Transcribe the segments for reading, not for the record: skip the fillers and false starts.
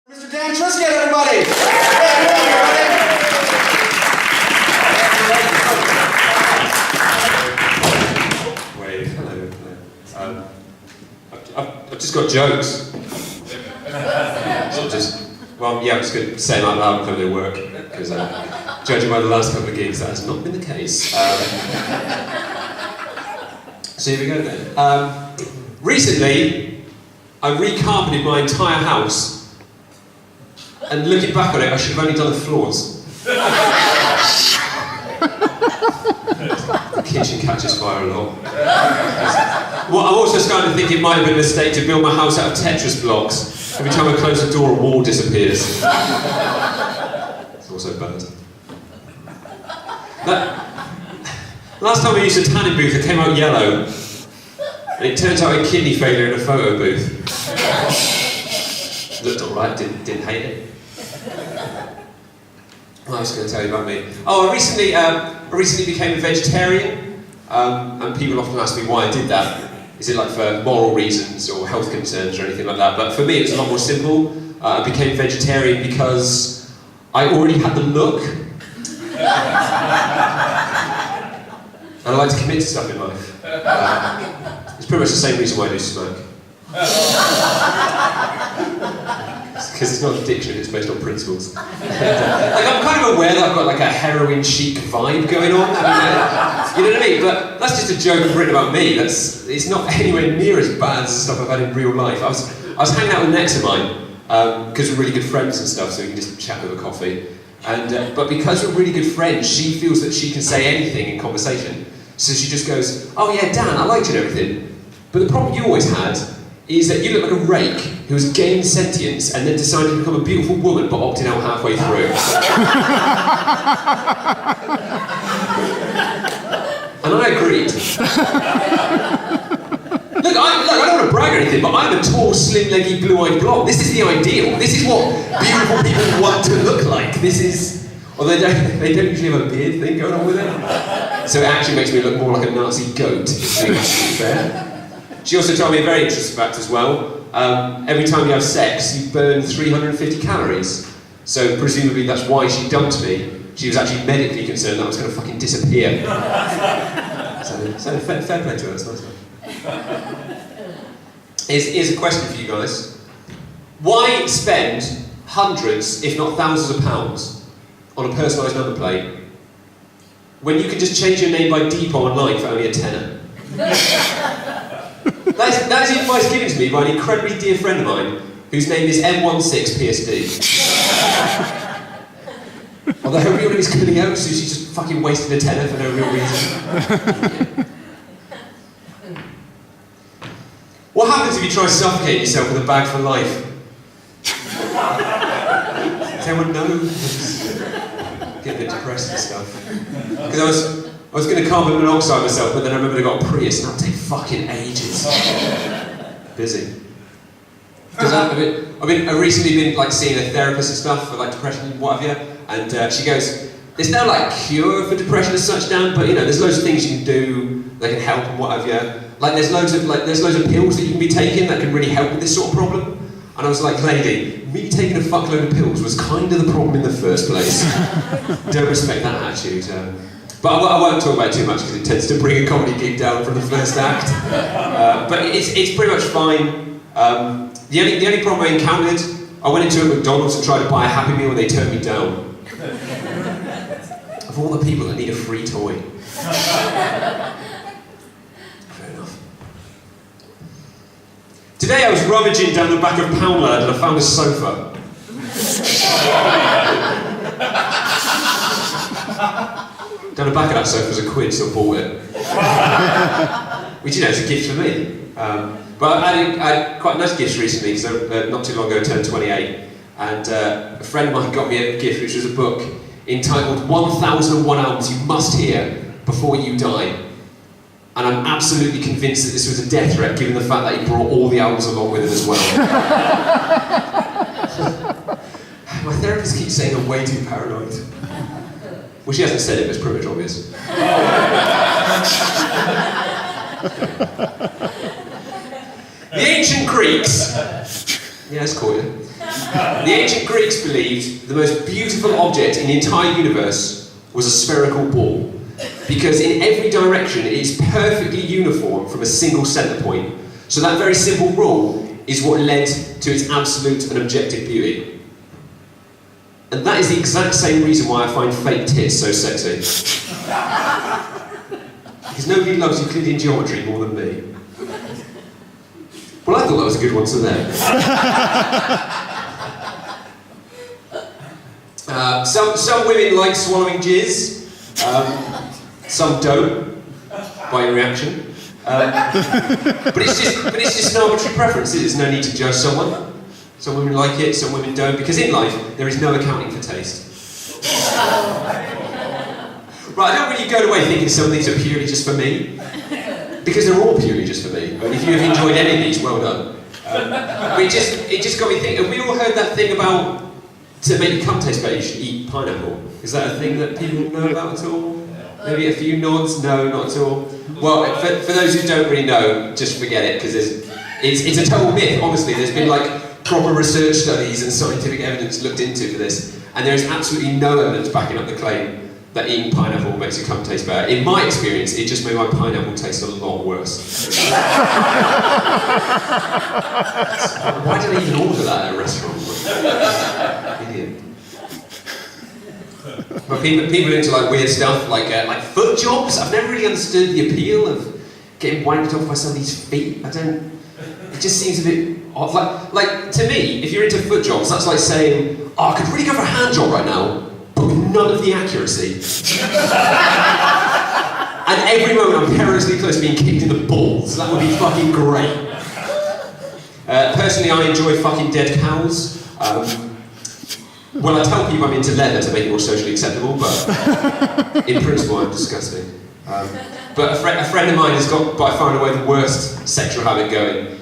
Mr. Dan Triscott, everybody! Hey, Wave, hello. I've just got jokes. I'm just going to say them out loud before they work, because judging by the last couple of gigs, that has not been the case. So here we go then. Recently, I recarpeted my entire house, and looking back on it, I should have only done the floors. The kitchen catches fire a lot. Well, I'm also starting to think it might have been a mistake to build my house out of Tetris blocks. Every time I close the door, a wall disappears. It's also bad. Last time I used a tanning booth, it came out yellow. And it turns out I had kidney failure in a photo booth. Looked alright, didn't hate it. What I was going to tell you about me. Oh, I recently became a vegetarian, and people often ask me why I did that. Is it like for moral reasons or health concerns or anything like that? But for me, it's a lot more simple. I became vegetarian because I already had the look, and I like to commit to stuff in life. It's pretty much the same reason why I do smoke. Because it's not an addiction, it's based on principles. I'm kind of aware that I've got like a heroin chic vibe going on. You know what I mean? But that's just a joke I've written about me. It's not anywhere near as bad as the stuff I've had in real life. I was hanging out with an ex of mine, because we're really good friends and stuff, so we can just chat over coffee. And but because we're really good friends, she feels that she can say anything in conversation. So she just goes, "Oh yeah, Dan, I liked you and everything. But the problem you always had is that you look like a rake who has gained sentience and then decided to become a beautiful woman but opted out halfway through." And I agreed. Look, I don't want to brag or anything, but I'm a tall, slim-leggy, blue-eyed blonde. This is the ideal. This is what beautiful people want to look like. This is... Well, they don't usually have a beard thing going on with it. So it actually makes me look more like a Nazi goat, if to be fair. She also told me a very interesting fact as well. Every time you have sex, you burn 350 calories. So presumably that's why she dumped me. She was actually medically concerned that I was going to fucking disappear. So fair play to her, that's nice. Here's a question for you guys. Why spend hundreds, if not thousands of pounds on a personalised number plate when you can just change your name by depot online for only a tenner? That is the advice given to me by an incredibly dear friend of mine whose name is M16PSD. Although her real name is Cleo, so she just fucking wasted a tenner for no real reason. What happens if you try to suffocate yourself with a bag for life? Does anyone know? Get a bit depressed and stuff. Because I was going to carbon monoxide myself, but then I remembered I got a Prius, and that would take fucking ages. Busy. Because I've recently been like seeing a therapist and stuff for like depression and what have you, and she goes, "There's no like cure for depression as such, Dan, but you know, there's loads of things you can do that can help and what have you. Like there's loads of pills that you can be taking that can really help with this sort of problem." And I was like, "Lady, me taking a fuckload of pills was kind of the problem in the first place." Don't respect that attitude. But I won't talk about it too much because it tends to bring a comedy gig down from the first act. But it's pretty much fine. The only problem I encountered, I went into a McDonald's and tried to buy a Happy Meal and they turned me down. Of all the people that need a free toy. Fair enough. Today I was rummaging down the back of Poundland and I found a sofa. Down the back of that sofa was a quid, so I bought it. Which, you know, is a gift for me. But I had quite nice gifts recently, because not too long ago I turned 28, and a friend of mine got me a gift, which was a book entitled 1001 Albums You Must Hear Before You Die. And I'm absolutely convinced that this was a death threat, given the fact that he brought all the albums along with him as well. My therapist keeps saying I'm way too paranoid. Well, she hasn't said it, but it's pretty much obvious. The ancient Greeks Yeah, it's caught you. The ancient Greeks believed the most beautiful object in the entire universe was a spherical ball, because in every direction it is perfectly uniform from a single centre point. So that very simple rule is what led to its absolute and objective beauty. And that is the exact same reason why I find fake tits so sexy. Because nobody loves Euclidean geometry more than me. Well, I thought that was a good one, so there. Some women like swallowing jizz, some don't, by your reaction. But it's just an arbitrary preference. There's no need to judge someone. Some women like it, some women don't, because in life there is no accounting for taste. Right, I don't really go away thinking some of these are purely just for me, because they're all purely just for me. And if you have enjoyed any of these, well done. But it just got me thinking. Have we all heard that thing about to make your cum taste better, you should eat pineapple? Is that a thing that people know about at all? Maybe a few nods? No, not at all. Well, for those who don't really know, just forget it, because it's a total myth. Honestly, there's been like proper research studies and scientific evidence looked into for this, and there is absolutely no evidence backing up the claim that eating pineapple makes your cum taste better. In my experience, it just made my pineapple taste a lot worse. Why did I even order that at a restaurant? Idiot. But people are into like weird stuff, like foot jobs. I've never really understood the appeal of getting wanked off by somebody's feet. It just seems a bit odd. Like to me, if you're into foot jobs, that's like saying, oh, I could really go for a hand job right now, but with none of the accuracy. And every moment I'm perilously close to being kicked in the balls. That would be fucking great. Personally, I enjoy fucking dead cows. Well, I tell people I'm into leather to make it more socially acceptable, but in principle I'm disgusting. But a friend of mine has got by far and away the worst sexual habit going.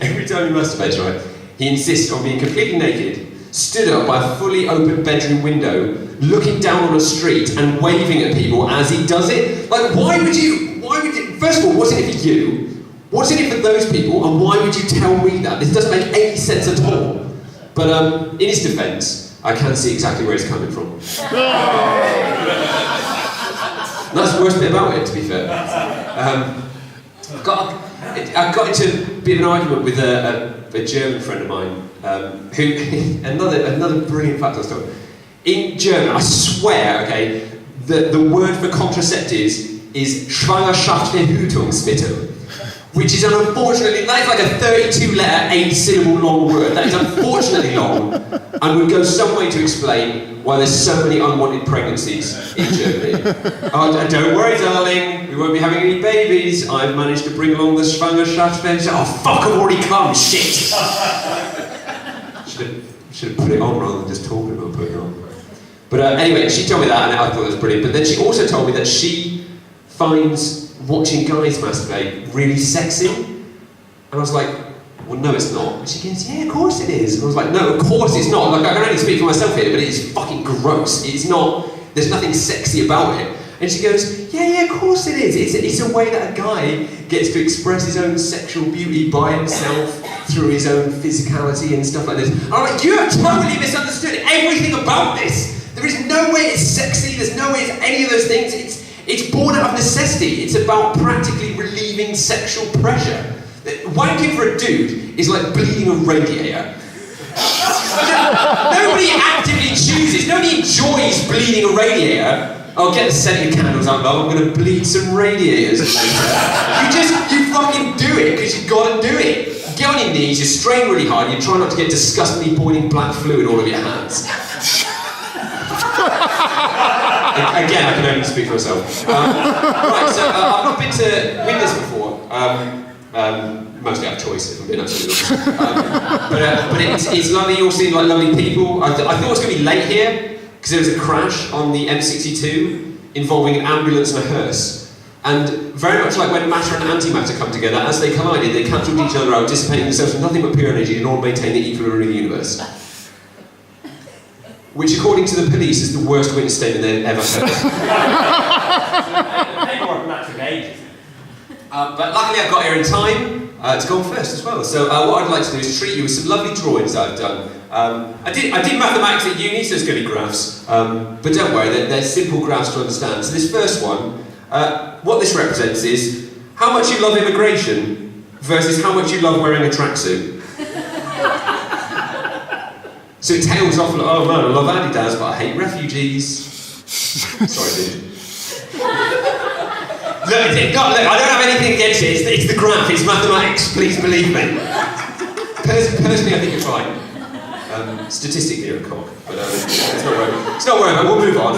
Every time he masturbates, right, he insists on being completely naked, stood up by a fully open bedroom window, looking down on a street and waving at people as he does it. Like, why would you, first of all, what's in it for you? What's in it for those people, and why would you tell me that? This doesn't make any sense at all. But in his defence, I can see exactly where he's coming from. That's the worst bit about it, to be fair. I got into a bit of an argument with a German friend of mine, who, another brilliant fact I was told. In German, I swear, okay, the word for contraceptives is Schwangerschaftsverhütungsmittel, which is unfortunately, that is like a 32-letter, 8-syllable long word. That is unfortunately long, and would go some way to explain why there's so many unwanted pregnancies in Germany. Oh, don't worry, darling, we won't be having any babies. I've managed to bring along the Schwangerschaftsverhütung. Oh, fuck, I've already come, shit! Should have put it on rather than just talking about putting it on. But anyway, she told me that, and I thought it was brilliant. But then she also told me that she finds watching guys masturbate really sexy. And I was like, well, no, it's not. And she goes, yeah, of course it is. And I was like, no, of course it's not. Like, I can only speak for myself here, but it's fucking gross. It's not, there's nothing sexy about it. And she goes, yeah, of course it is. It's a way that a guy gets to express his own sexual beauty by himself through his own physicality and stuff like this. And I'm like, you have totally misunderstood everything about this. There is no way it's sexy, there's no way it's any of those things. It's born out of necessity. It's about practically relieving sexual pressure. Wanking for a dude is like bleeding a radiator. Nobody actively chooses, nobody enjoys bleeding a radiator. I'll get the scented candles out, love, I'm going to bleed some radiators later. You fucking do it, because you've got to do it. You get on your knees, you strain really hard, you try not to get disgustingly boiling black fluid all over your hands. Again, I can only speak for myself. Right, so I've not been to Widnes before. Mostly out of choice, if I'm being absolutely honest. But it's lovely. You all seem like lovely people. I thought it was going to be late here because there was a crash on the M62 involving an ambulance and a hearse. And very much like when matter and antimatter come together, as they collided, they cancelled each other out, dissipating themselves with nothing but pure energy in order to maintain the equilibrium of the universe. Which, according to the police, is the worst witness statement they've ever heard. But luckily I got here in time. to go on first as well. So what I'd like to do is treat you with some lovely drawings that I've done. I did mathematics at uni, so it's going to be graphs. But don't worry, they're simple graphs to understand. So this first one, what this represents is how much you love immigration versus how much you love wearing a tracksuit. So it tails off like, oh man, I love Adidas, but I hate refugees. Sorry, dude. Look, I don't have anything against it. It's the graph. It's mathematics. Please believe me. Personally, I think you're fine. Statistically, you're a cock, but it's not worrying. It's not worrying. We'll move on.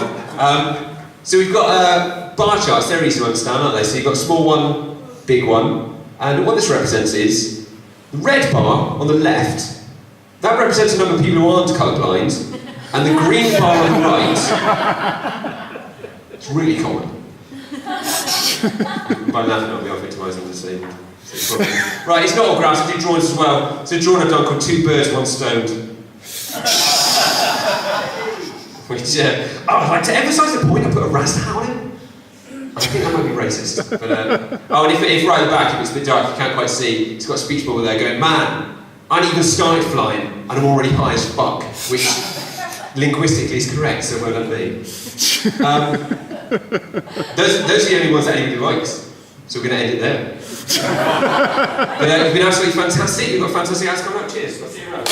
So we've got bar charts. They're easy to understand, aren't they? So you've got small one, big one, and what this represents is the red bar on the left. That represents a number of people who aren't colourblind, and the green bar on the right. It's really common. By laughing, I'll be victimising the same problem. Right, it's not all graphs, I do drawings as well. So a drawing I've done called Two Birds, One Stoned. Which, I'd like to emphasise the point I put a rast howl in. I think that might be racist. But, oh, and if right at the back, if it's a bit dark, you can't quite see, it's got a speech bubble there going, man, I ain't even started flying, and I'm already high as fuck, which linguistically is correct, so well done me. Those are the only ones that anybody likes, so we're going to end it there. But it's been absolutely fantastic. We've got fantastic acts coming up. Cheers. Let's see you around.